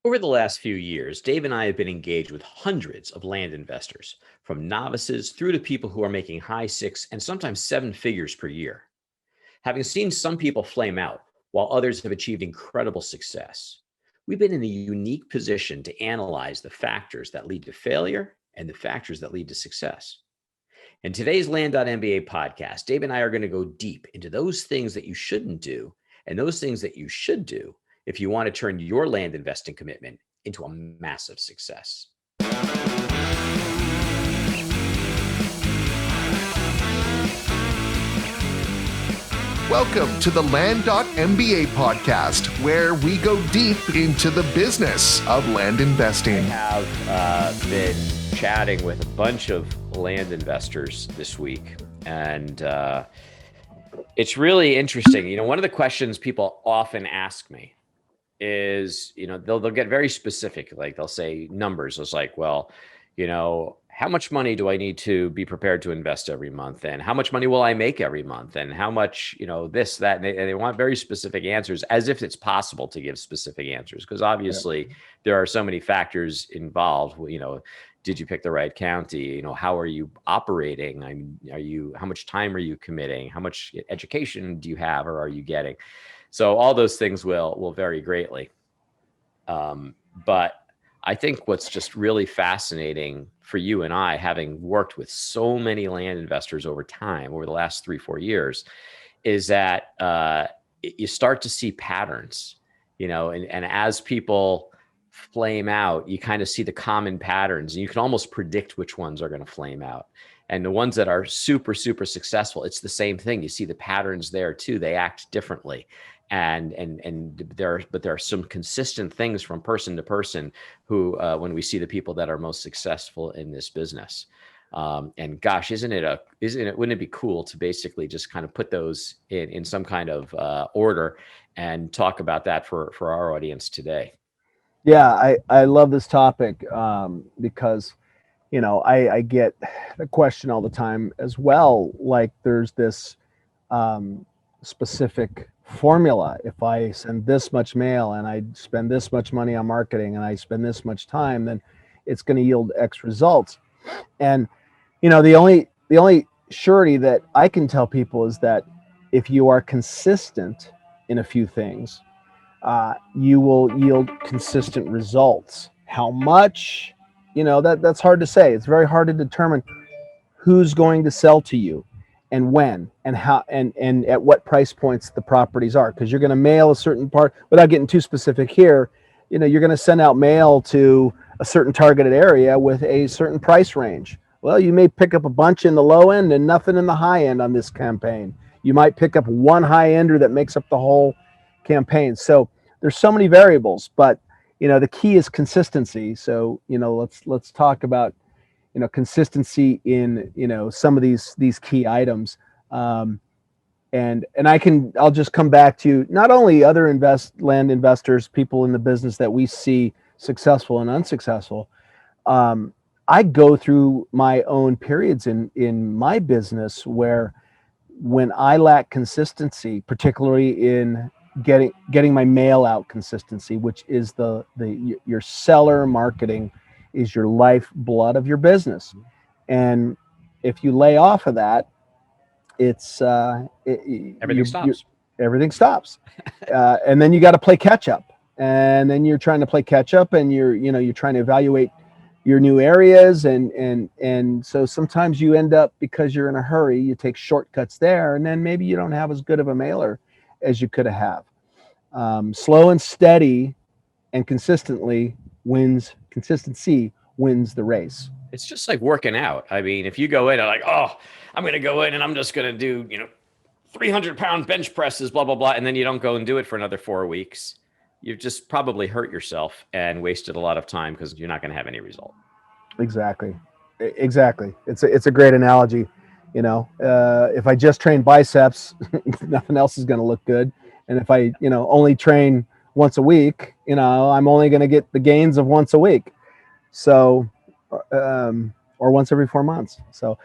Over the last few years, Dave and I have been engaged with hundreds of land investors, from novices through to people who are making high six and sometimes seven figures per year. Having seen some people flame out while others have achieved incredible success, we've been in a unique position to analyze the factors that lead to failure and the factors that lead to success. In today's Land.MBA podcast, Dave and I are going to go deep into those things that you shouldn't do and those things that you should do if you want to turn your land investing commitment into a massive success. Welcome to the Land.MBA podcast, where we go deep into the business of land investing. I have been chatting with a bunch of land investors this week, and it's really interesting. You know, one of the questions people often ask me is, you know, they'll get very specific. Like they'll say numbers. It's like, well, you know, how much money do I need to be prepared to invest every month? And how much money will I make every month? And how much, you know, this, that, and they want very specific answers, as if it's possible to give specific answers. Because obviously there are so many factors involved. You know, did you pick the right county? You know, how are you operating? I mean, how much time are you committing? How much education do you have or are you getting? So all those things will vary greatly. But I think what's just really fascinating for you and I, having worked with so many land investors over time, over the last 3-4 years, is that you start to see patterns, you know, and as people flame out, you kind of see the common patterns, and you can almost predict which ones are going to flame out. And the ones that are super, super successful, it's the same thing. You see the patterns there too. They act differently. And there are some consistent things from person to person who, when we see the people that are most successful in this business, and gosh, wouldn't it be cool to basically just kind of put those in some kind of order and talk about that for our audience today? Yeah, I love this topic because, you know, I get the question all the time as well. Like there's this specific formula. If I send this much mail and I spend this much money on marketing and I spend this much time, then it's going to yield X results. And, you know, the only surety that I can tell people is that if you are consistent in a few things, you will yield consistent results. How much, you know, that's hard to say. It's very hard to determine who's going to sell to you and when and how and at what price points the properties are, because you're going to mail a certain part. Without getting too specific here, you know, you're going to send out mail to a certain targeted area with a certain price range. Well, you may pick up a bunch in the low end and nothing in the high end on this campaign. You might pick up one high ender that makes up the whole campaign. So there's so many variables, but, you know, the key is consistency. So, you know, let's talk about, you know, consistency in, you know, some of these key items. And I'll just come back to not only other land investors, people in the business that we see successful and unsuccessful. I go through my own periods in my business where, when I lack consistency, particularly in getting my mail out consistency, which is your seller marketing is your lifeblood of your business. And if you lay off of that, it's everything stops. And then you got to play catch up, and then you're trying to play catch up, and you're trying to evaluate your new areas. And so sometimes you end up, because you're in a hurry, you take shortcuts there, and then maybe you don't have as good of a mailer as you could have. Slow and steady and consistency wins the race. It's just like working out. I mean, if you go in and like, oh, I'm going to go in and I'm just going to do, you know, 300-pound bench presses, blah, blah, blah. And then you don't go and do it for another 4 weeks. You've just probably hurt yourself and wasted a lot of time because you're not going to have any result. Exactly. It's a great analogy. You know, if I just train biceps, nothing else is going to look good. And if I, you know, only train once a week, you know, I'm only going to get the gains of once a week. So, or once every 4 months. So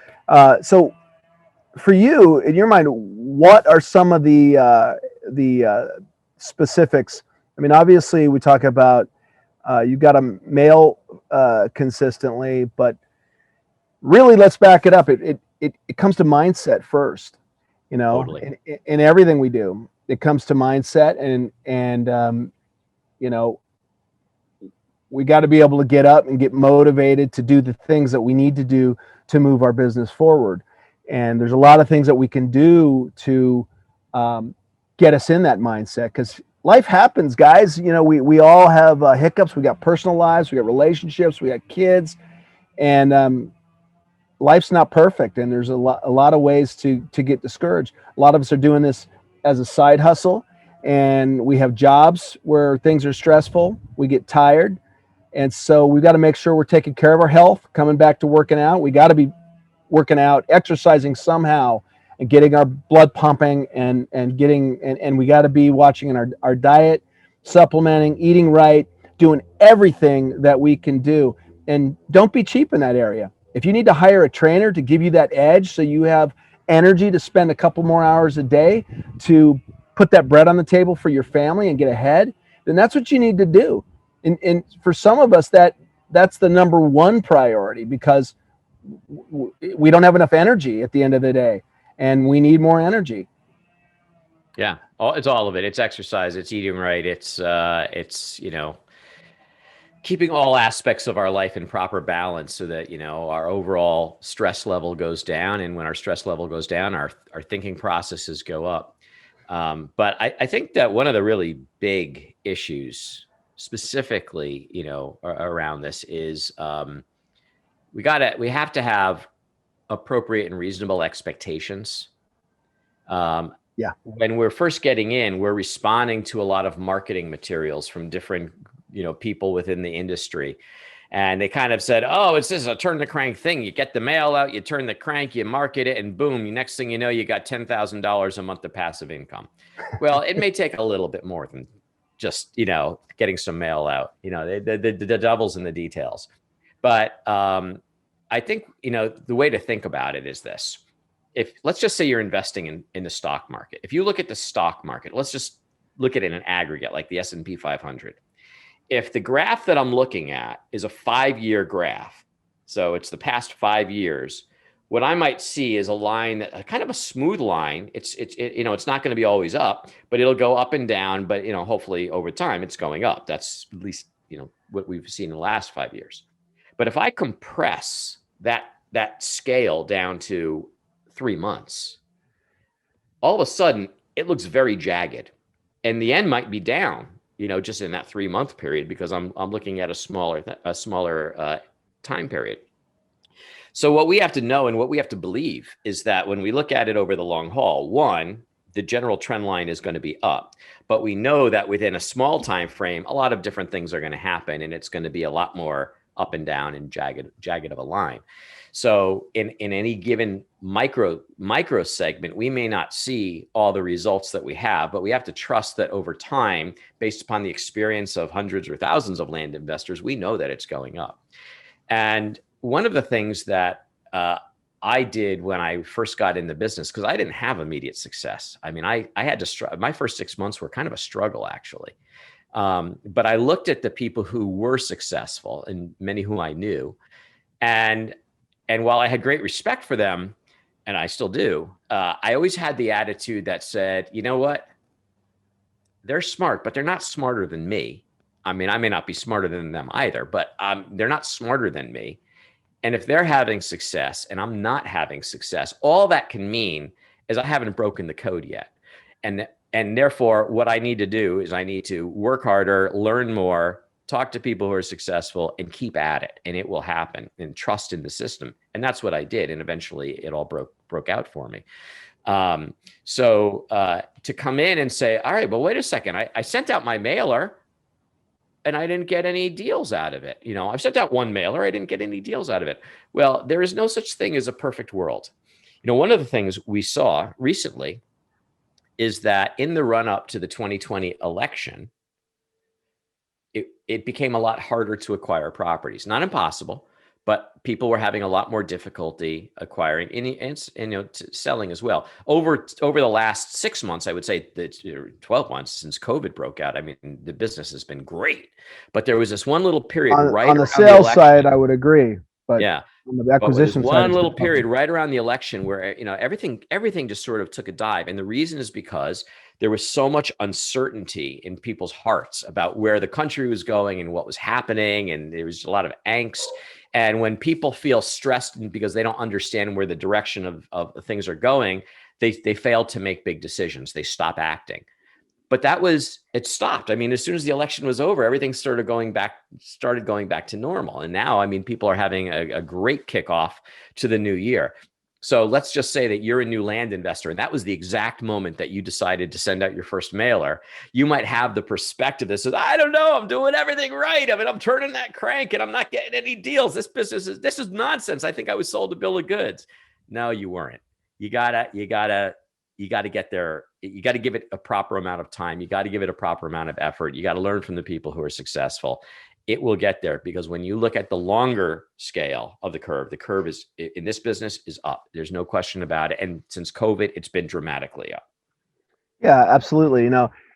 for you, in your mind, what are some of the specifics? I mean, obviously we talk about You got to mail consistently, but really, let's back it up. It comes to mindset first. Totally. In everything we do, it comes to mindset, and you know, we got to be able to get up and get motivated to do the things that we need to do to move our business forward. And there's a lot of things that we can do to get us in that mindset, because life happens, guys. We all have hiccups. We got personal lives, we got relationships, we got kids, and life's not perfect. And there's a lot of ways to get discouraged. A lot of us are doing this as a side hustle, and we have jobs where things are stressful. We get tired, and so we've got to make sure we're taking care of our health, coming back to working out. We got to be working out, exercising somehow, and getting our blood pumping, and getting, and we got to be watching in our diet, supplementing, eating right, doing everything that we can do. And don't be cheap in that area. If you need to hire a trainer to give you that edge so you have energy to spend a couple more hours a day to put that bread on the table for your family and get ahead, then that's what you need to do. And for some of us, that's the number one priority, because we don't have enough energy at the end of the day, and we need more energy. Yeah. It's all of it. It's exercise. It's eating right. It's keeping all aspects of our life in proper balance so that, our overall stress level goes down. And when our stress level goes down, our thinking processes go up. But I think that one of the really big issues specifically, around this is we have to have appropriate and reasonable expectations. Yeah. When we're first getting in, we're responding to a lot of marketing materials from different, people within the industry. And they kind of said, oh, it's just a turn the crank thing. You get the mail out, you turn the crank, you market it, and boom, next thing you know, you got $10,000 a month of passive income. Well, it may take a little bit more than just, getting some mail out. The devil's in the details. But I think, the way to think about it is this. If let's just say you're investing in the stock market. If you look at the stock market, let's just look at it in an aggregate, like the S&P 500. If the graph that I'm looking at is a 5-year graph, so it's the past 5 years, what I might see is a line that kind of a smooth line. It's not going to be always up, but it'll go up and down. But hopefully over time it's going up. That's at least what we've seen in the last 5 years. But if I compress that scale down to 3 months, all of a sudden it looks very jagged, and the end might be down, just in that 3-month period, because I'm looking at a smaller time period. So what we have to know and what we have to believe is that when we look at it over the long haul, one, the general trend line is going to be up, but we know that within a small time frame, a lot of different things are going to happen, and it's going to be a lot more up and down and jagged of a line. So in any given micro segment, we may not see all the results that we have, but we have to trust that over time, based upon the experience of hundreds or thousands of land investors, we know that it's going up. And one of the things that I did when I first got in the business, because I didn't have immediate success. I mean, I had to my first 6 months were kind of a struggle, actually. But I looked at the people who were successful, and many whom I knew, and while I had great respect for them, and I still do, I always had the attitude that said, you know what? They're smart, but they're not smarter than me. I mean, I may not be smarter than them either, but they're not smarter than me. And if they're having success and I'm not having success, all that can mean is I haven't broken the code yet. And therefore, what I need to do is I need to work harder, learn more, talk to people who are successful, and keep at it, and it will happen, and trust in the system. And that's what I did. And eventually it all broke out for me. So to come in and say, all right, well, wait a second. I sent out my mailer and I didn't get any deals out of it. I've sent out one mailer. I didn't get any deals out of it. Well, there is no such thing as a perfect world. One of the things we saw recently is that in the run up to the 2020 election, it became a lot harder to acquire properties. Not impossible, but people were having a lot more difficulty acquiring and selling as well. Over the last 6 months, I would say that 12 months since COVID broke out, I mean, the business has been great. But there was this one little period On, right on the around sales the side, election. I would agree, but Yeah. on the But there's acquisition side, one it's little been period tougher. right around the election where everything just sort of took a dive, and the reason is because there was so much uncertainty in people's hearts about where the country was going and what was happening, and there was a lot of angst. And when people feel stressed because they don't understand where the direction of things are going, they fail to make big decisions. They stop acting. But it stopped. I mean, as soon as the election was over, everything started going back to normal. And now, I mean, people are having a great kickoff to the new year. So let's just say that you're a new land investor, and that was the exact moment that you decided to send out your first mailer. You might have the perspective that says, I don't know, I'm doing everything right. I mean, I'm turning that crank and I'm not getting any deals. This is nonsense. I think I was sold a bill of goods. No, you weren't. You gotta get there. You got to give it a proper amount of time. You got to give it a proper amount of effort. You got to learn from the people who are successful. It will get there, because when you look at the longer scale of the curve is, in this business, is up. There's no question about it. And since COVID, it's been dramatically up. Yeah, absolutely.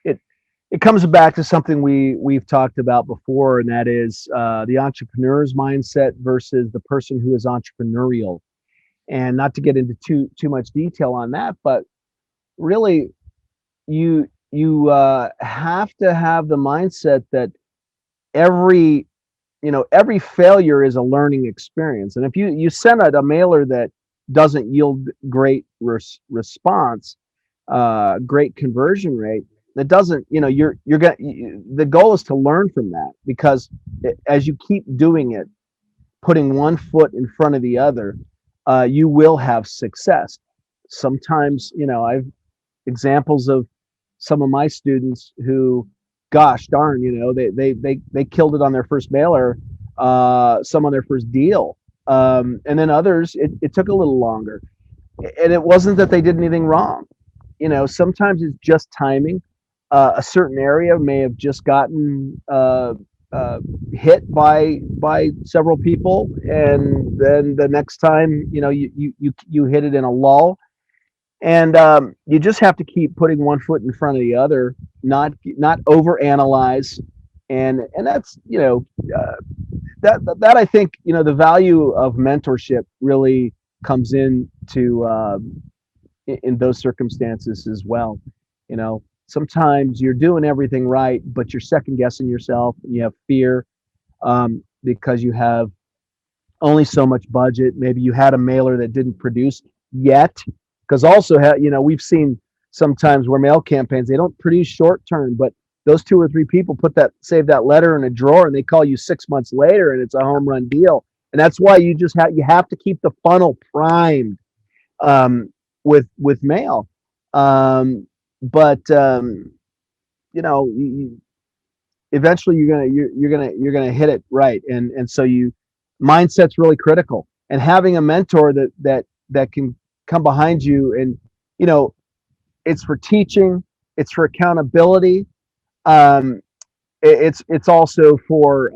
It comes back to something we've talked about before, and that is the entrepreneur's mindset versus the person who is entrepreneurial. And not to get into too much detail on that, but really, you have to have the mindset that every every failure is a learning experience. And if you send out a mailer that doesn't yield great response, great conversion rate, that doesn't, you're gonna, the goal is to learn from that, because as you keep doing it, putting one foot in front of the other, you will have success. Sometimes, I've examples of some of my students who, gosh darn, they killed it on their first mailer, some on their first deal, and then others it took a little longer. And it wasn't that they did anything wrong. Sometimes it's just timing. A certain area may have just gotten hit by several people, and then the next time, you hit it in a lull. And you just have to keep putting one foot in front of the other, not overanalyze. And that's, that I think, the value of mentorship really comes in those circumstances as well. Sometimes you're doing everything right, but you're second guessing yourself, and you have fear, because you have only so much budget. Maybe you had a mailer that didn't produce yet, because also, we've seen sometimes where mail campaigns, they don't produce short term, but those 2 or 3 people save that letter in a drawer, and they call you 6 months later, and it's a home run deal. And that's why you have to keep the funnel primed, with mail. But eventually you're gonna hit it right. And so mindset's really critical, and having a mentor that can come behind you, and it's for teaching, it's for accountability, it's also for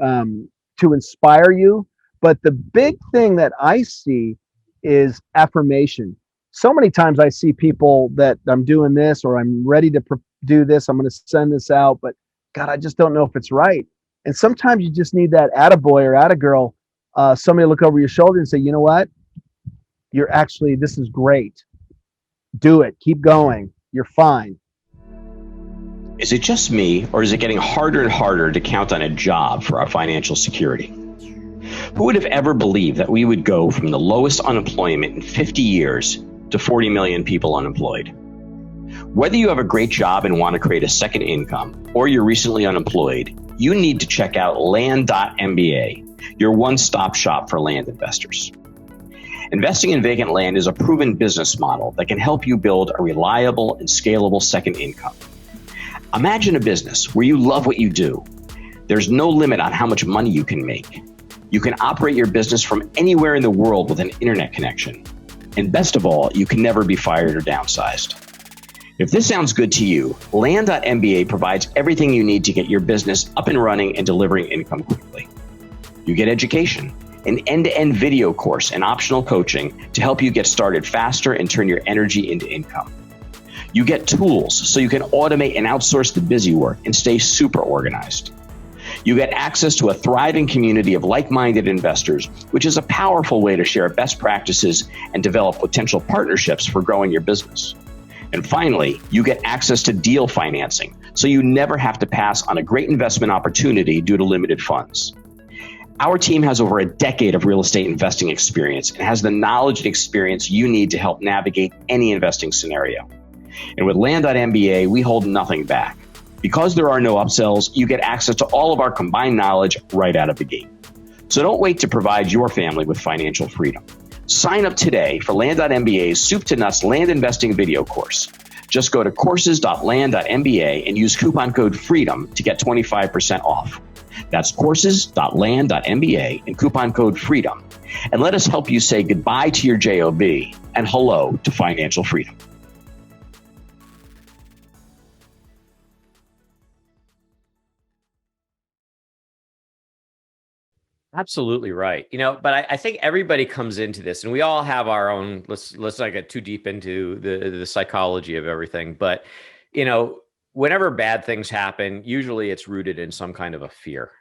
to inspire you. But the big thing that I see is affirmation. So many times I see people that I'm doing this, or I'm ready to do this, I'm going to send this out, but God, I just don't know if it's right. And sometimes you just need that attaboy or attagirl, somebody to look over your shoulder and say, you know what? This is great. Do it. Keep going. You're fine. Is it just me, or is it getting harder and harder to count on a job for our financial security? Who would have ever believed that we would go from the lowest unemployment in 50 years to 40 million people unemployed? Whether you have a great job and want to create a second income, or you're recently unemployed, you need to check out land.mba, your one-stop shop for land investors. Investing in vacant land is a proven business model that can help you build a reliable and scalable second income. Imagine a business where you love what you do. There's no limit on how much money you can make. You can operate your business from anywhere in the world with an internet connection. And best of all, you can never be fired or downsized. If this sounds good to you, Land.MBA provides everything you need to get your business up and running and delivering income quickly. You get education, an end-to-end video course and optional coaching to help you get started faster and turn your energy into income. You get tools so you can automate and outsource the busy work and stay super organized. You get access to a thriving community of like-minded investors, which is a powerful way to share best practices and develop potential partnerships for growing your business. And finally, you get access to deal financing, so you never have to pass on a great investment opportunity due to limited funds. Our team has over a decade of real estate investing experience and has the knowledge and experience you need to help navigate any investing scenario. And with Land.MBA, we hold nothing back. Because there are no upsells, you get access to all of our combined knowledge right out of the gate. So don't wait to provide your family with financial freedom. Sign up today for Land.MBA's Soup to Nuts Land Investing video course. Just go to courses.land.mba and use coupon code FREEDOM to get 25% off. That's courses.land.mba and coupon code FREEDOM. And let us help you say goodbye to your JOB and hello to financial freedom. Absolutely right. But I think everybody comes into this, and we all have our own. Let's not get too deep into the psychology of everything. But whenever bad things happen, usually it's rooted in some kind of a fear.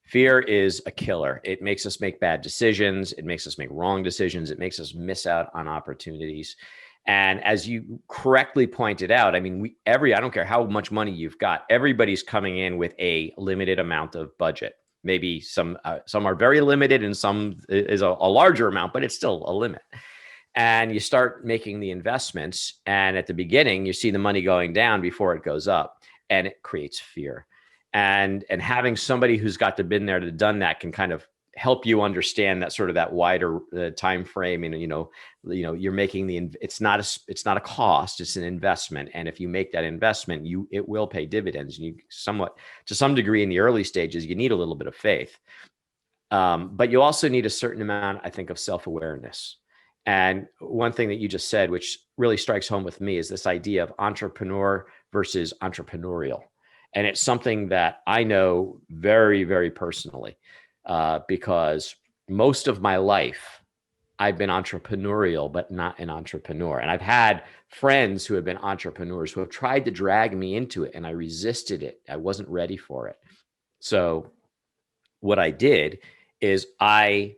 Fear is a killer. It makes us make bad decisions. It makes us make wrong decisions. It makes us miss out on opportunities. And as you correctly pointed out, I mean, I don't care how much money you've got, everybody's coming in with a limited amount of budget. Maybe some are very limited and some is a larger amount, but it's still a limit. And you start making the investments, and at the beginning, you see the money going down before it goes up, and it creates fear. And having somebody who's been there to done that can kind of help you understand that sort of that wider time frame. And you're making it's not a cost, it's an investment. And if you make that investment, it will pay dividends. And to some degree in the early stages, you need a little bit of faith. But you also need a certain amount, I think, of self-awareness. And one thing that you just said, which really strikes home with me, is this idea of entrepreneur versus entrepreneurial. And it's something that I know very, very personally, because most of my life I've been entrepreneurial, but not an entrepreneur. And I've had friends who have been entrepreneurs who have tried to drag me into it, and I resisted it. I wasn't ready for it. So what I did is I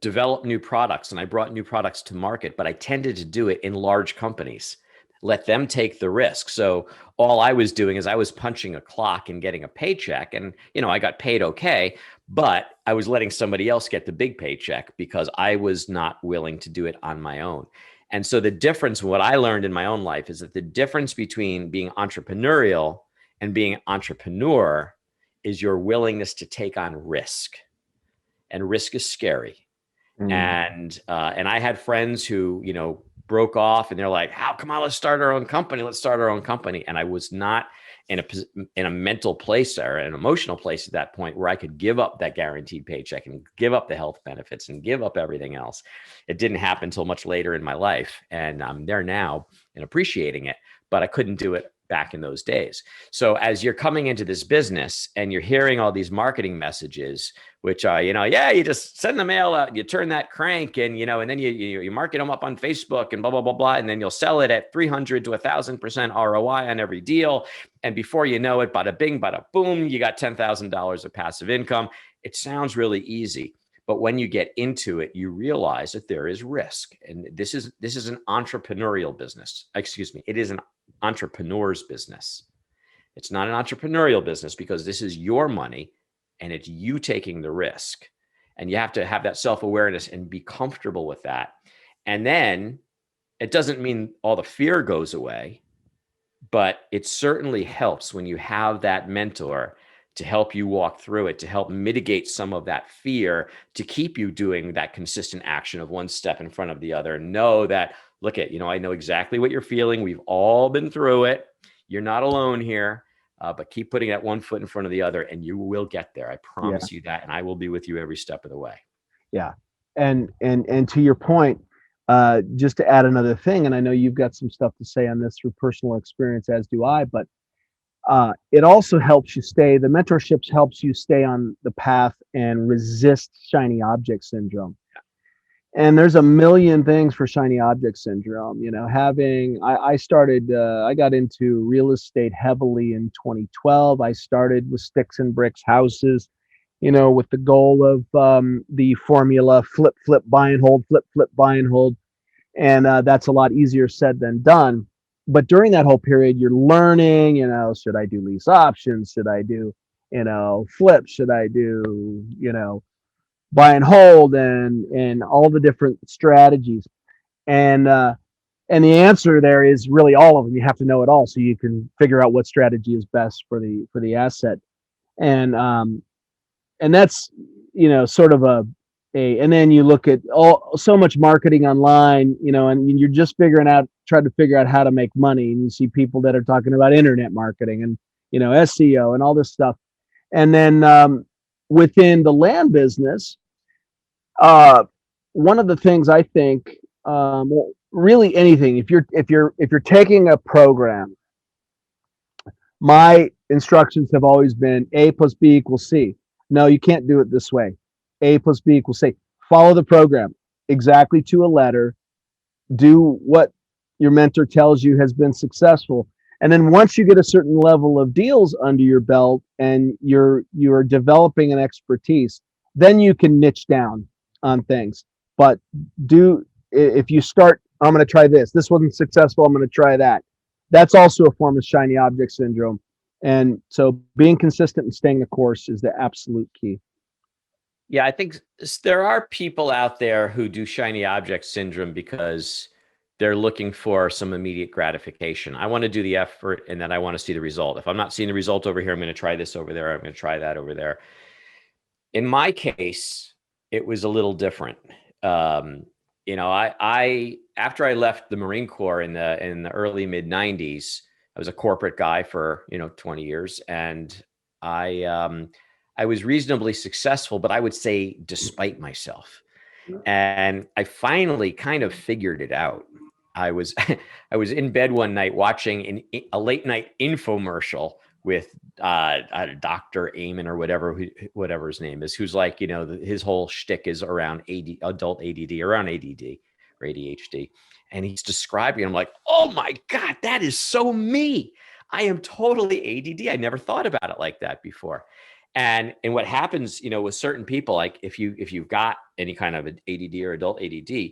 developed new products and I brought new products to market, but I tended to do it in large companies, let them take the risk. So all I was doing is I was punching a clock and getting a paycheck, and I got paid okay, but I was letting somebody else get the big paycheck because I was not willing to do it on my own. And so the difference, what I learned in my own life, is that the difference between being entrepreneurial and being entrepreneur is your willingness to take on risk. And risk is scary. And I had friends who, broke off, and they're like, come on, let's start our own company. Let's start our own company. And I was not in a mental place or an emotional place at that point where I could give up that guaranteed paycheck and give up the health benefits and give up everything else. It didn't happen until much later in my life. And I'm there now and appreciating it, but I couldn't do it back in those days. So as you're coming into this business and you're hearing all these marketing messages, which are, you just send the mail out, you turn that crank, and, and then you market them up on Facebook and blah, blah, blah, blah. And then you'll sell it at 300 to 1,000% ROI on every deal. And before you know it, bada bing, bada boom, you got $10,000 of passive income. It sounds really easy. But when you get into it, you realize that there is risk. And this is an entrepreneurial business. Excuse me. It is an entrepreneur's business. It's not an entrepreneurial business because this is your money and it's you taking the risk. And you have to have that self-awareness and be comfortable with that. And then it doesn't mean all the fear goes away, but it certainly helps when you have that mentor to help you walk through it, to help mitigate some of that fear, to keep you doing that consistent action of one step in front of the other. And know that, look at, I know exactly what you're feeling. We've all been through it. You're not alone here, but keep putting that one foot in front of the other and you will get there. I promise you that. And I will be with you every step of the way. Yeah. And to your point, just to add another thing, and I know you've got some stuff to say on this through personal experience, as do I, but It also helps you the mentorships helps you stay on the path and resist shiny object syndrome. And there's a million things for shiny object syndrome. I got into real estate heavily in 2012. I started with sticks and bricks houses, with the goal of the formula flip, flip, buy and hold, flip, flip, buy and hold. And that's a lot easier said than done. But during that whole period, you're learning, should I do lease options? Should I do, flip? Should I do, buy and hold, and all the different strategies? And the answer there is really all of them. You have to know it all so you can figure out what strategy is best for the asset. And that's sort of and then you look at so much marketing online, and you're just trying to figure out how to make money, and you see people that are talking about internet marketing and SEO and all this stuff. And then within the land business, one of the things I think, well, really anything, if you're taking a program, my instructions have always been A plus B equals C. No, you can't do it this way. A plus B equals C. Follow the program exactly to a letter. Do what your mentor tells you has been successful. And then once you get a certain level of deals under your belt and you're developing an expertise, then you can niche down on things. But if you start, I'm going to try this. This wasn't successful. I'm going to try that. That's also a form of shiny object syndrome. And so being consistent and staying the course is the absolute key. Yeah, I think there are people out there who do shiny object syndrome because they're looking for some immediate gratification. I want to do the effort and then I want to see the result. If I'm not seeing the result over here, I'm going to try this over there. I'm going to try that over there. In my case, it was a little different. I after I left the Marine Corps in the early mid 90s, I was a corporate guy for 20 years, and I was reasonably successful, but I would say despite myself. And I finally kind of figured it out. I was I was in bed one night watching a late night infomercial with Dr. Amen or whatever his name is, who's like, his whole shtick is around adult ADD, around ADD or ADHD. And he's describing, I'm like, oh my God, that is so me. I am totally ADD. I never thought about it like that before. And what happens, with certain people, like if you've got any kind of ADD or adult ADD,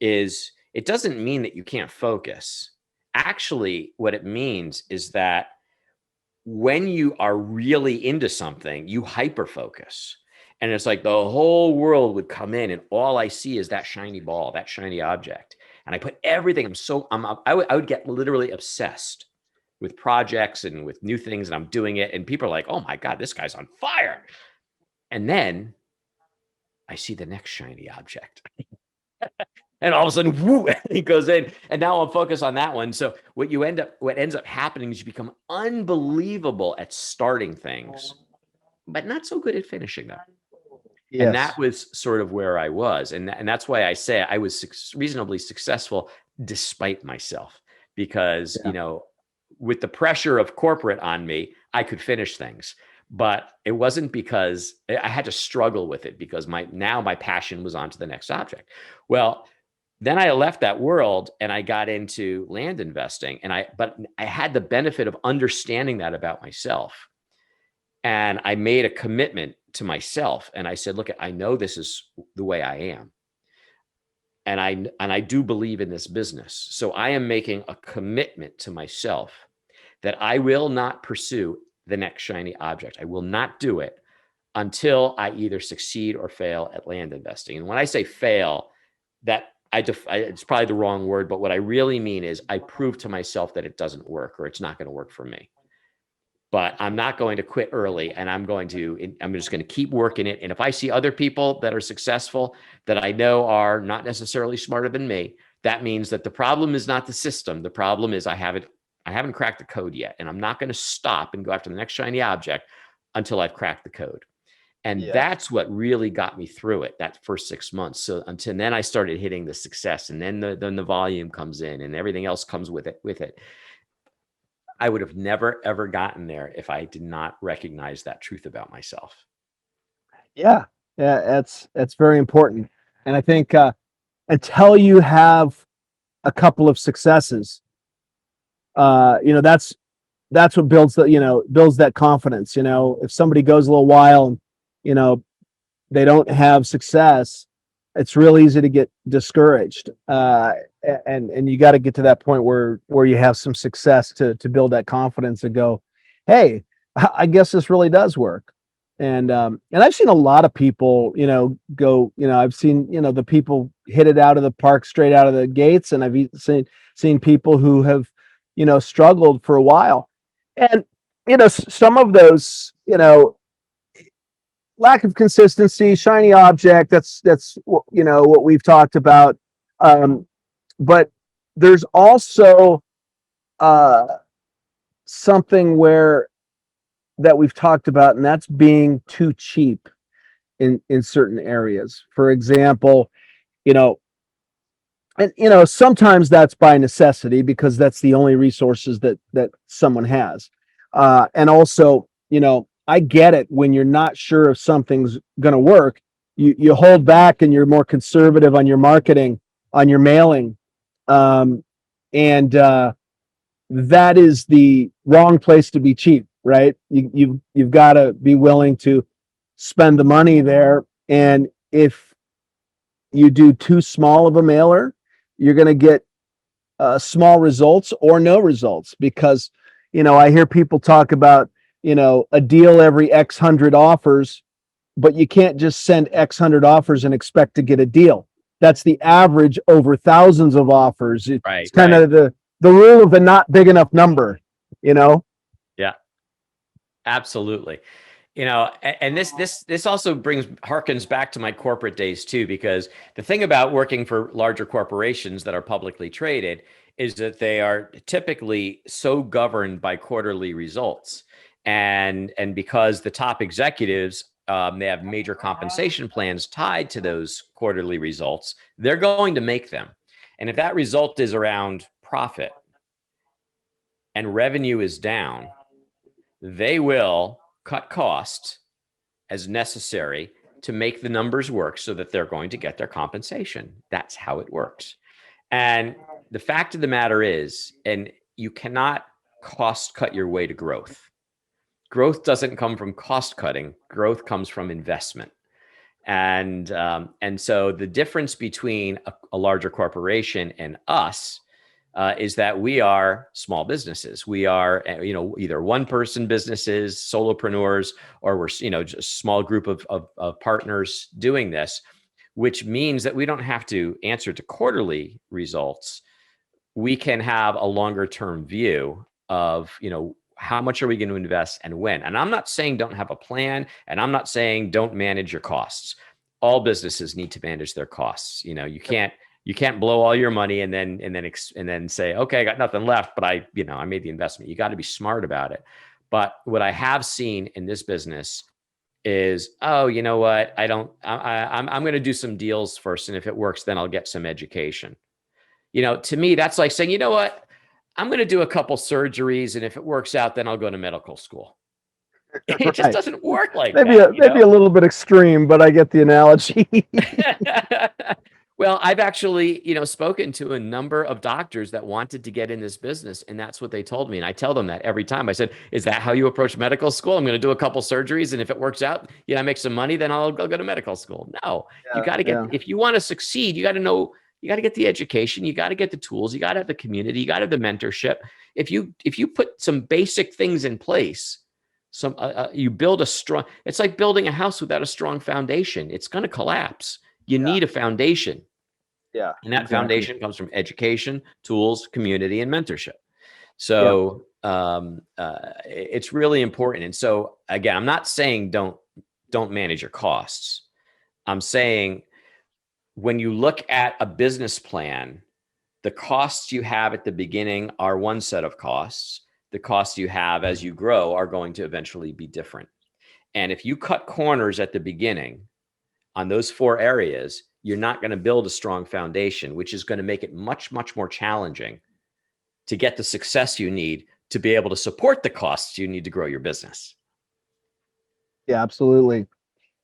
is it doesn't mean that you can't focus. Actually, what it means is that when you are really into something, you hyper focus. And it's like the whole world would come in and all I see is that shiny ball, that shiny object. And I put everything, I would get literally obsessed with projects and with new things, and I'm doing it. And people are like, oh my God, this guy's on fire. And then I see the next shiny object. And all of a sudden, whoo, he goes in, and now I'm focused on that one. So what ends up happening is you become unbelievable at starting things, but not so good at finishing them. Yes. And that was sort of where I was. And that's why I say I was reasonably successful despite myself, because, with the pressure of corporate on me, I could finish things. But it wasn't because I had to struggle with it, because my passion was on to the next object. Well, then I left that world and I got into land investing, but I had the benefit of understanding that about myself. And I made a commitment to myself. And I said, look, I know this is the way I am. And I do believe in this business. So I am making a commitment to myself that I will not pursue the next shiny object. I will not do it until I either succeed or fail at land investing. And when I say fail, it's probably the wrong word, but what I really mean is I prove to myself that it doesn't work, or it's not going to work for me. But I'm not going to quit early, and I'm just going to keep working it. And if I see other people that are successful that I know are not necessarily smarter than me, that means that the problem is not the system. The problem is I haven't cracked the code yet, and I'm not going to stop and go after the next shiny object until I've cracked the code. And that's what really got me through it, that first 6 months. So until then, I started hitting the success, and then the volume comes in, and everything else comes with it. I would have never, ever gotten there if I did not recognize that truth about myself. Yeah, yeah, that's very important. And I think until you have a couple of successes, that's what builds builds that confidence. If somebody goes a little while and you know they don't have success, it's real easy to get discouraged. And you got to get to that point where you have some success to build that confidence and go, hey, I guess this really does work. And I've seen a lot of people, go, I've seen, the people hit it out of the park straight out of the gates, and I've seen people who have, struggled for a while. And some of those, lack of consistency, shiny object. That's what we've talked about. But there's also uh, something where that we've talked about, and that's being too cheap in certain areas. For example, you know, and sometimes that's by necessity because that's the only resources that someone has. And also, I get it when you're not sure if something's going to work, you hold back and you're more conservative on your marketing, on your mailing. And that is the wrong place to be cheap, right? You've got to be willing to spend the money there. And if you do too small of a mailer, you're going to get small results or no results, because I hear people talk about a deal every X hundred offers, but you can't just send X hundred offers and expect to get a deal. That's the average over thousands of offers. It's kind of the rule of the not big enough number, Yeah, absolutely. And this also harkens back to my corporate days too, because the thing about working for larger corporations that are publicly traded is that they are typically so governed by quarterly results. And because the top executives, they have major compensation plans tied to those quarterly results, they're going to make them. And if that result is around profit and revenue is down, they will cut costs as necessary to make the numbers work so that they're going to get their compensation. That's how it works. And the fact of the matter is, and you cannot cost cut your way to growth. Growth doesn't come from cost cutting. Growth comes from investment. And so the difference between a larger corporation and us is that we are small businesses. We are, either one-person businesses, solopreneurs, or we're, just a small group of partners doing this, which means that we don't have to answer to quarterly results. We can have a longer-term view of, how much are we going to invest and when? And I'm not saying don't have a plan, and I'm not saying don't manage your costs. All businesses need to manage their costs. You can't blow all your money and then say, okay, I got nothing left, but I made the investment. You got to be smart about it. But what I have seen in this business is, oh, you know what? I'm going to do some deals first, and if it works, then I'll get some education. To me, that's like saying, you know what? I'm going to do a couple surgeries, and if it works out, then I'll go to medical school. It just doesn't work like maybe that. Maybe a little bit extreme, but I get the analogy. Well, I've actually, spoken to a number of doctors that wanted to get in this business, and that's what they told me. And I tell them that every time. I said, "Is that how you approach medical school? I'm going to do a couple surgeries, and if it works out, I make some money, then I'll go to medical school." No, you got to get. If you want to succeed, you got to know. You got to get the education. You got to get the tools. You got to have the community. You got to have the mentorship. If you put some basic things in place, you build a strong. It's like building a house without a strong foundation. It's going to collapse. You need a foundation. Yeah. And that foundation comes from education, tools, community, and mentorship. So it's really important. And so again, I'm not saying don't manage your costs. I'm saying when you look at a business plan, the costs you have at the beginning are one set of costs. The costs you have as you grow are going to eventually be different. And if you cut corners at the beginning on those 4 areas, you're not going to build a strong foundation, which is going to make it much, much more challenging to get the success you need to be able to support the costs, you need to grow your business. Yeah, absolutely.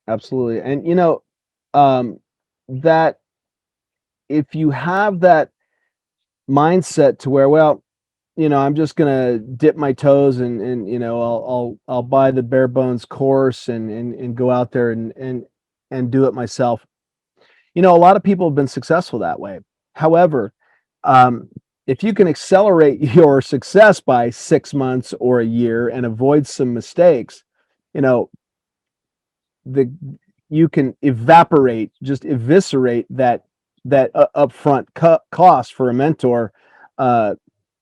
Absolutely. And that if you have that mindset to where, well, I'm just gonna dip my toes and I'll buy the bare bones course and go out there and do it myself. A lot of people have been successful that way. However, um, if you can accelerate your success by 6 months or a year and avoid some mistakes, you know, the you can just eviscerate that upfront cost for a mentor uh,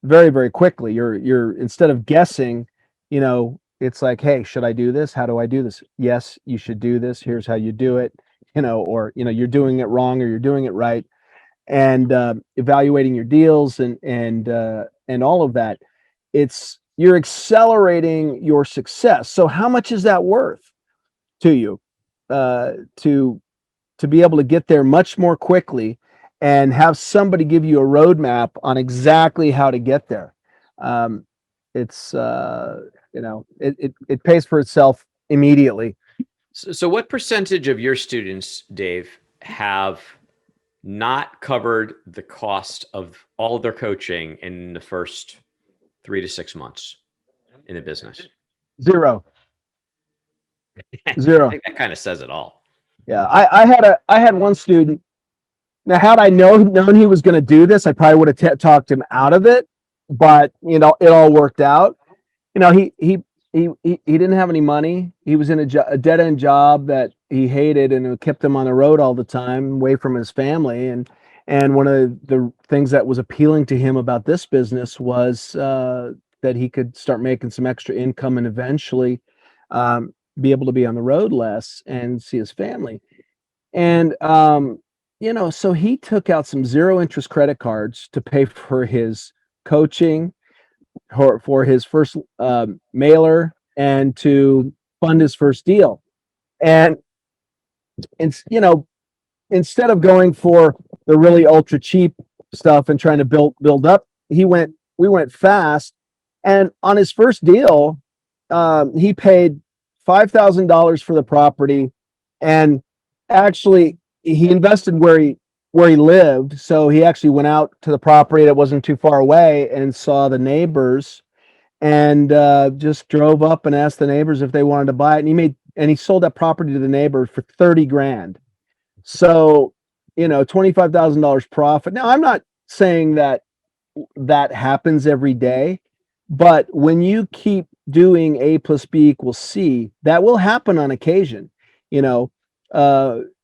very, very quickly. You're instead of guessing, it's like, hey, should I do this? How do I do this? Yes, you should do this. Here's how you do it. Or you're doing it wrong or you're doing it right, and evaluating your deals and all of that. You're accelerating your success. So how much is that worth to you, uh, to to be able to get there much more quickly and have somebody give you a roadmap on exactly how to get there? um, it's it pays for itself immediately. So what percentage of your students, Dave, have not covered the cost of all of their coaching in the first 3 to 6 months in the business? Zero. I Zero. think that kind of says it all. Yeah, I had one student. Now, had I known he was going to do this, I probably would have talked him out of it. But it all worked out. He didn't have any money. He was in a dead end job that he hated, and it kept him on the road all the time, away from his family. And one of the things that was appealing to him about this business was that he could start making some extra income and eventually be able to be on the road less and see his family. And so he took out some zero interest credit cards to pay for his coaching, for his first mailer, and to fund his first deal. And it's instead of going for the really ultra cheap stuff and trying to build up, we went fast. And on his first deal, he paid $5,000 for the property, and actually he invested where he lived. So he actually went out to the property that wasn't too far away and saw the neighbors, and just drove up and asked the neighbors if they wanted to buy it. And he sold that property to the neighbor for 30 grand. So, $25,000 profit. Now, I'm not saying that happens every day, but when you keep doing A plus B equals C, that will happen on occasion, you know.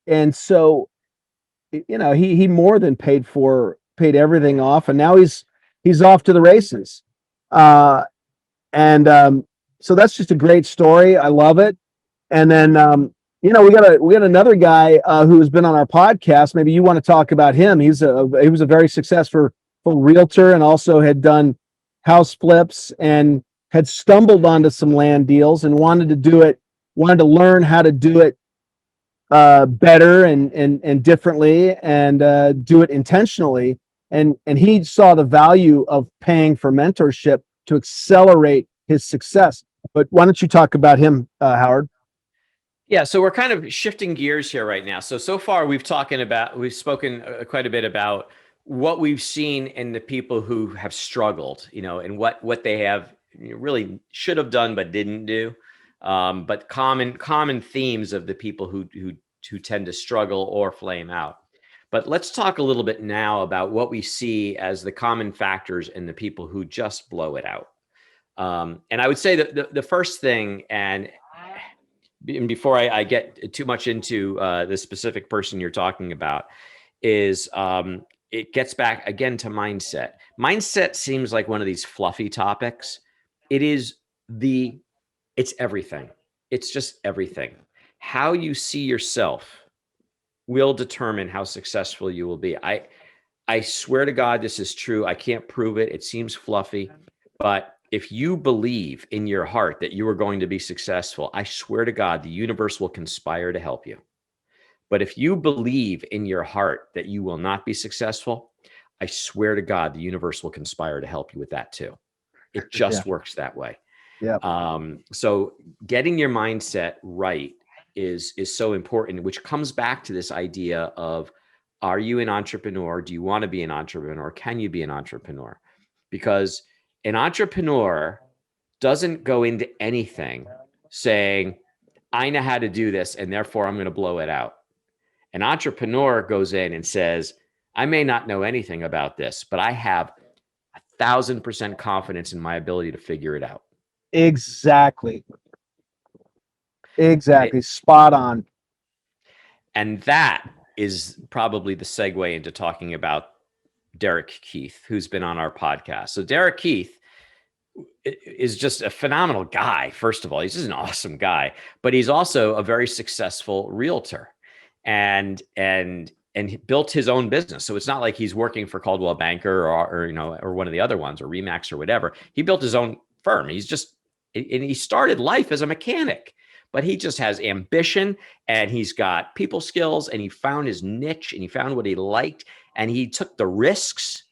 And so, he more than paid everything off, and now he's off to the races. And So that's just a great story. I love it. And then we got another guy who's been on our podcast. Maybe you want to talk about him. He was a very successful realtor, and also had done house flips and had stumbled onto some land deals and wanted to learn how to do it better and differently, and do it intentionally. And he saw the value of paying for mentorship to accelerate his success. But why don't you talk about him, Howard? Yeah, so we're kind of shifting gears here right now. So far we've spoken quite a bit about what we've seen in the people who have struggled, and what they have really should have done but didn't do. But common themes of the people who tend to struggle or flame out. But let's talk a little bit now about what we see as the common factors in the people who just blow it out. And I would say that the first thing, and before I get too much into the specific person you're talking about, is it gets back again to mindset. Mindset seems like one of these fluffy topics. It's everything. It's just everything. How you see yourself will determine how successful you will be. I swear to God, this is true. I can't prove it. It seems fluffy, but if you believe in your heart that you are going to be successful, I swear to God, the universe will conspire to help you. But if you believe in your heart that you will not be successful, I swear to God, the universe will conspire to help you with that too. It just works that way. Yeah. So getting your mindset right is so important, which comes back to this idea of, are you an entrepreneur? Do you want to be an entrepreneur? Can you be an entrepreneur? Because an entrepreneur doesn't go into anything saying, I know how to do this, and therefore I'm going to blow it out. An entrepreneur goes in and says, I may not know anything about this, but I have 1,000% confidence in my ability to figure it out. Exactly. Spot on. And that is probably the segue into talking about Derek Keith, who's been on our podcast. So Derek Keith is just a phenomenal guy. First of all, he's just an awesome guy, but he's also a very successful realtor, and he built his own business. So it's not like he's working for Coldwell Banker or one of the other ones, or Remax or whatever. He built his own firm. And he started life as a mechanic, but he just has ambition, and he's got people skills, and he found his niche, and he found what he liked, and he took the risks,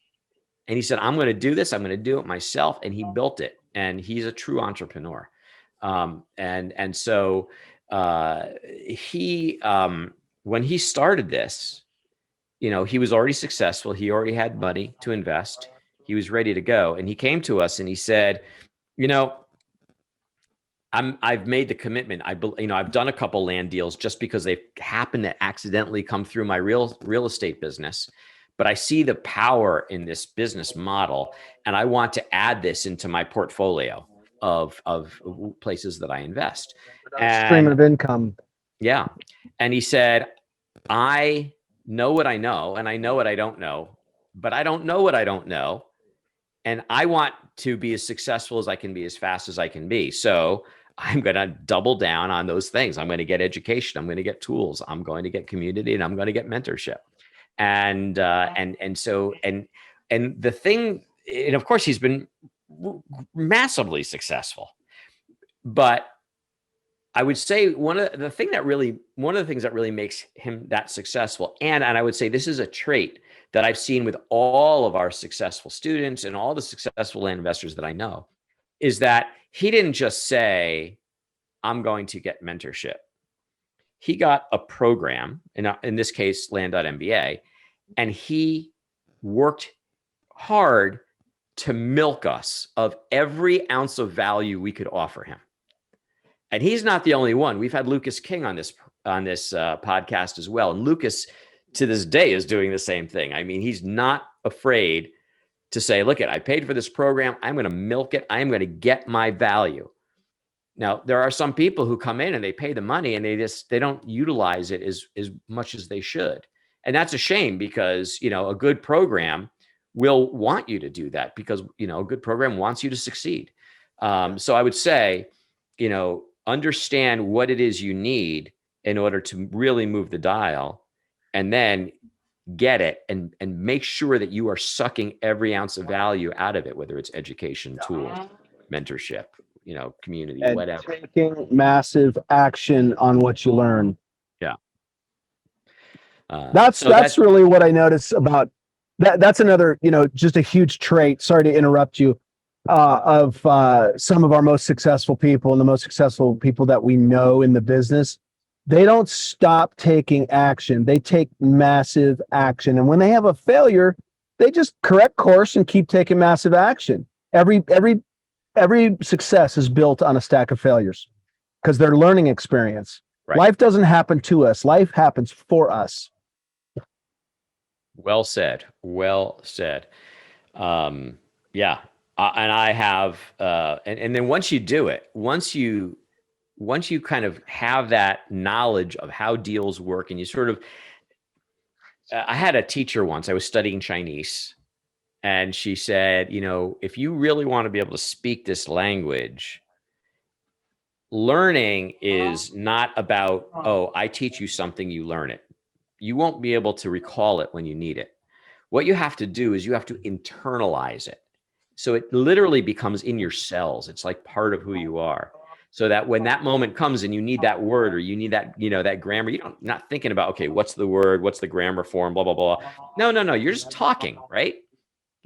and he said, I'm going to do this. I'm going to do it myself. And he built it, and he's a true entrepreneur. So when he started this, he was already successful. He already had money to invest. He was ready to go. And he came to us and he said, I've made the commitment. I've done a couple land deals just because they happen to accidentally come through my real estate business, but I see the power in this business model, and I want to add this into my portfolio of places that I invest. Stream of income. Yeah. And he said, I know what I know, and I know what I don't know, but I don't know what I don't know. And I want to be as successful as I can be, as fast as I can be. So I'm going to double down on those things. I'm going to get education. I'm going to get tools. I'm going to get community, and I'm going to get mentorship. And the thing, and of course he's been massively successful, but I would say one of the things that really makes him that successful, and I would say this is a trait that I've seen with all of our successful students and all the successful land investors that I know, is that he didn't just say, I'm going to get mentorship. He got a program, in this case, Land.MBA, and he worked hard to milk us of every ounce of value we could offer him. And he's not the only one. We've had Lucas King on this podcast as well. And Lucas, to this day, is doing the same thing. I mean, he's not afraid to say, look, I paid for this program. I'm going to milk it. I'm going to get my value. Now, there are some people who come in and they pay the money and they don't utilize it as much as they should. And that's a shame, because, a good program will want you to do that, because, a good program wants you to succeed. So I would say, understand what it is you need in order to really move the dial, and then get it and make sure that you are sucking every ounce of value out of it, whether it's education, tools, mentorship, community, and whatever. Taking massive action on what you learn. Yeah. That's really what I notice about that. That's another, just a huge trait. Sorry to interrupt you. Of some of our most successful people, and the most successful people that we know in the business, they don't stop taking action. They take massive action. And when they have a failure, they just correct course and keep taking massive action. Every success is built on a stack of failures, because they're learning experience. Right. Life doesn't happen to us. Life happens for us. Well said. Yeah. And I have, and then once you do it, once you kind of have that knowledge of how deals work, and you sort of, I had a teacher once, I was studying Chinese, and she said, if you really want to be able to speak this language, learning is not about, I teach you something, you learn it. You won't be able to recall it when you need it. What you have to do is you have to internalize it. So it literally becomes in your cells. It's like part of who you are. So that when that moment comes and you need that word, or you need that, that grammar, not thinking about, okay, what's the word? What's the grammar form? Blah, blah, blah. No. You're just talking, right?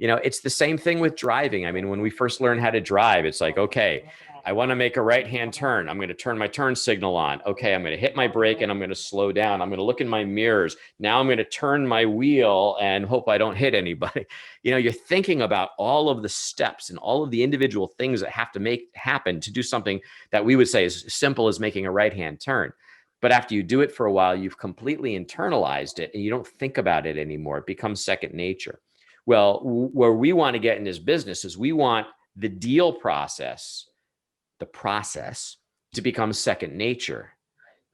It's the same thing with driving. I mean, when we first learned how to drive, it's like, okay, I want to make a right-hand turn. I'm going to turn my turn signal on. Okay, I'm going to hit my brake and I'm going to slow down. I'm going to look in my mirrors. Now I'm going to turn my wheel and hope I don't hit anybody. You're thinking about all of the steps and all of the individual things that have to make happen to do something that we would say is as simple as making a right-hand turn. But after you do it for a while, you've completely internalized it and you don't think about it anymore. It becomes second nature. Well, where we want to get in this business is we want the deal process, the process, to become second nature.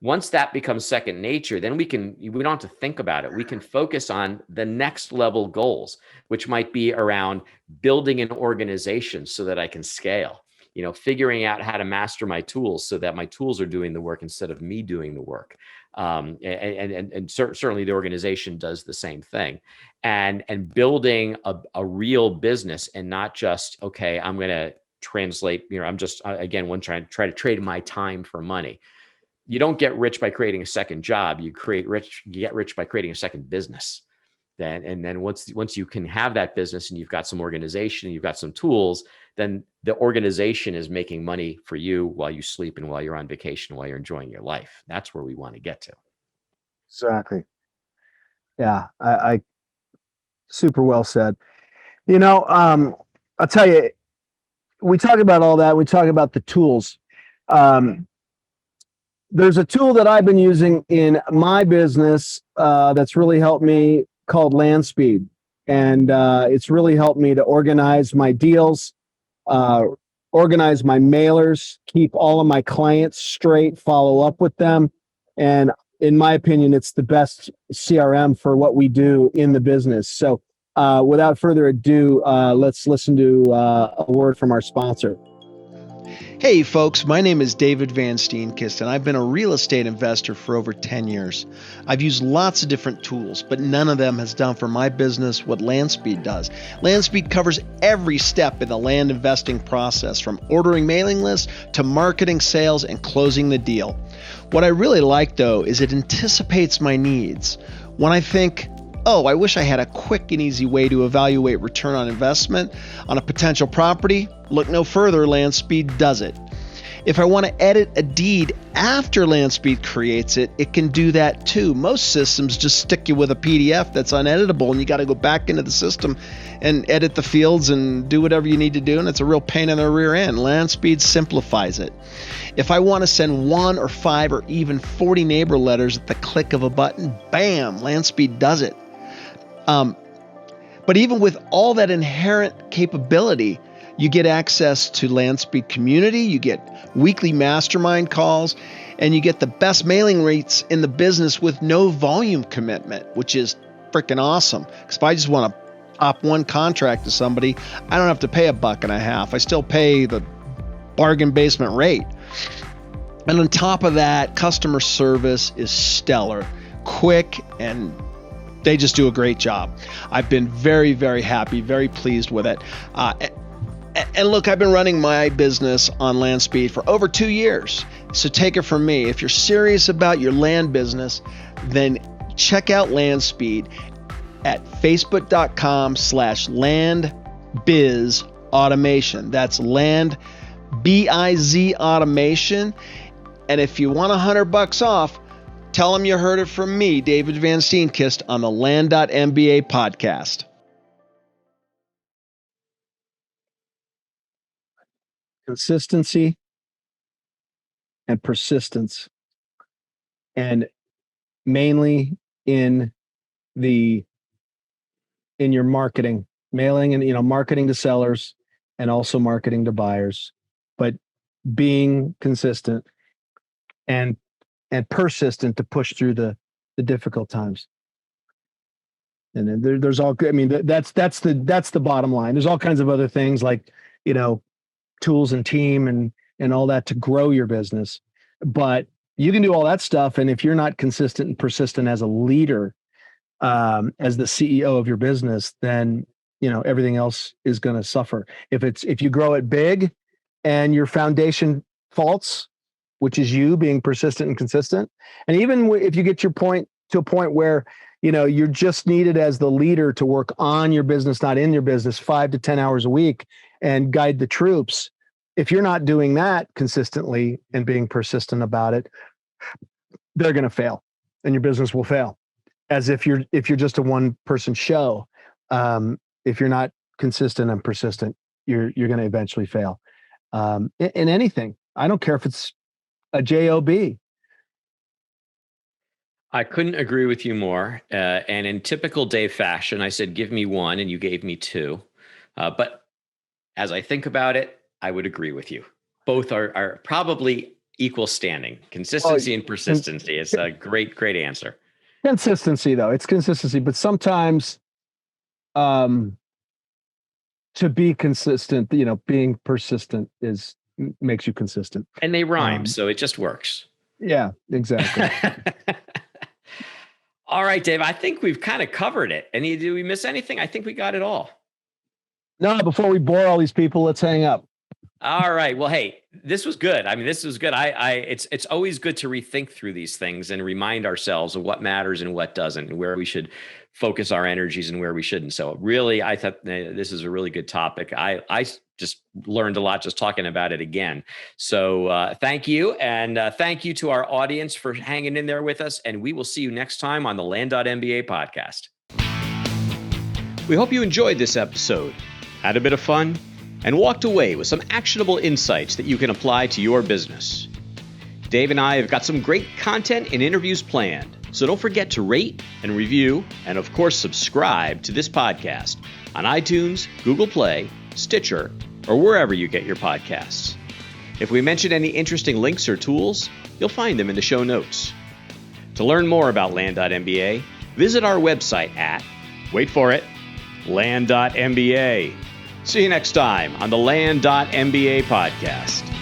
Once that becomes second nature, then we don't have to think about it. We can focus on the next level goals, which might be around building an organization so that I can scale, figuring out how to master my tools so that my tools are doing the work instead of me doing the work. And certainly the organization does the same thing, and building a real business, and not just, okay, I'm going to translate, I'm just, again, try to trade my time for money. You don't get rich by creating a second job. You get rich by creating a second business. Then once you can have that business and you've got some organization, you've got some tools, then the organization is making money for you while you sleep and while you're on vacation, while you're enjoying your life. That's where we want to get to. Exactly. Yeah, I super well said. I'll tell you, we talk about all that. We talk about the tools. There's a tool that I've been using in my business that's really helped me, called Land Speed. And it's really helped me to organize my deals, organize my mailers, keep all of my clients straight, follow up with them. And in my opinion, it's the best CRM for what we do in the business. So without further ado, let's listen to a word from our sponsor. Hey folks, my name is David Van Steenkist, and I've been a real estate investor for over 10 years. I've used lots of different tools, but none of them has done for my business what LandSpeed does. LandSpeed covers every step in the land investing process, from ordering mailing lists to marketing, sales, and closing the deal. What I really like, though, is it anticipates my needs. When I think, oh, I wish I had a quick and easy way to evaluate return on investment on a potential property, look no further, LandSpeed does it. If I want to edit a deed after LandSpeed creates it, it can do that too. Most systems just stick you with a PDF that's uneditable, and you got to go back into the system and edit the fields and do whatever you need to do, and it's a real pain in the rear end. LandSpeed simplifies it. If I want to send 1 or 5 or even 40 neighbor letters at the click of a button, bam, LandSpeed does it. But even with all that inherent capability, you get access to LandSpeed Community, you get weekly mastermind calls, and you get the best mailing rates in the business with no volume commitment, which is freaking awesome. Because if I just want to pop one contract to somebody, I don't have to pay $1.50. I still pay the bargain basement rate. And on top of that, customer service is stellar, quick, and they just do a great job. I've been very, very happy, very pleased with it. And look, I've been running my business on LandSpeed for over 2 years. So take it from me. If you're serious about your land business, then check out LandSpeed at facebook.com/landbizautomation. That's land, B-I-Z automation. And if you want $100 off, tell them you heard it from me, David Van Steenkist, on the Land.MBA podcast. Consistency and persistence, and mainly in your marketing, mailing, and marketing to sellers and also marketing to buyers, but being consistent and persistent to push through the difficult times. And then there's all, I mean, that's the bottom line. There's all kinds of other things like, tools and team and all that to grow your business. But you can do all that stuff. And if you're not consistent and persistent as a leader, as the CEO of your business, then, everything else is going to suffer. If you grow it big and your foundation faults, which is you being persistent and consistent. And even if you get your point to a point where, you're just needed as the leader to work on your business, not in your business, 5 to 10 hours a week and guide the troops. If you're not doing that consistently and being persistent about it, they're going to fail and your business will fail. As if you're just a one person show. If you're not consistent and persistent, you're going to eventually fail. In anything, I don't care if it's a job. I couldn't agree with you more. And in typical Dave fashion, I said, give me one, and you gave me two. But as I think about it, I would agree with you. Both are probably equal standing. Consistency and persistency. It's a great answer. Consistency, though. It's consistency. But sometimes to be consistent, being persistent makes you consistent. And they rhyme, so it just works. Yeah, exactly. All right, Dave, I think we've kind of covered it. Did we miss anything? I think we got it all. No, before we bore all these people, let's hang up. All right. Well, hey, this was good. I mean, this was good. It's always good to rethink through these things and remind ourselves of what matters and what doesn't, and where we should focus our energies and where we shouldn't. So really, I thought this is a really good topic. I just learned a lot just talking about it again. So thank you. And thank you to our audience for hanging in there with us. And we will see you next time on the Land.MBA podcast. We hope you enjoyed this episode, had a bit of fun, and walked away with some actionable insights that you can apply to your business. Dave and I have got some great content and interviews planned, so don't forget to rate and review, and of course subscribe to this podcast on iTunes, Google Play, Stitcher, or wherever you get your podcasts. If we mention any interesting links or tools, you'll find them in the show notes. To learn more about Land.MBA, visit our website at, wait for it, Land.MBA. See you next time on the Land.MBA podcast.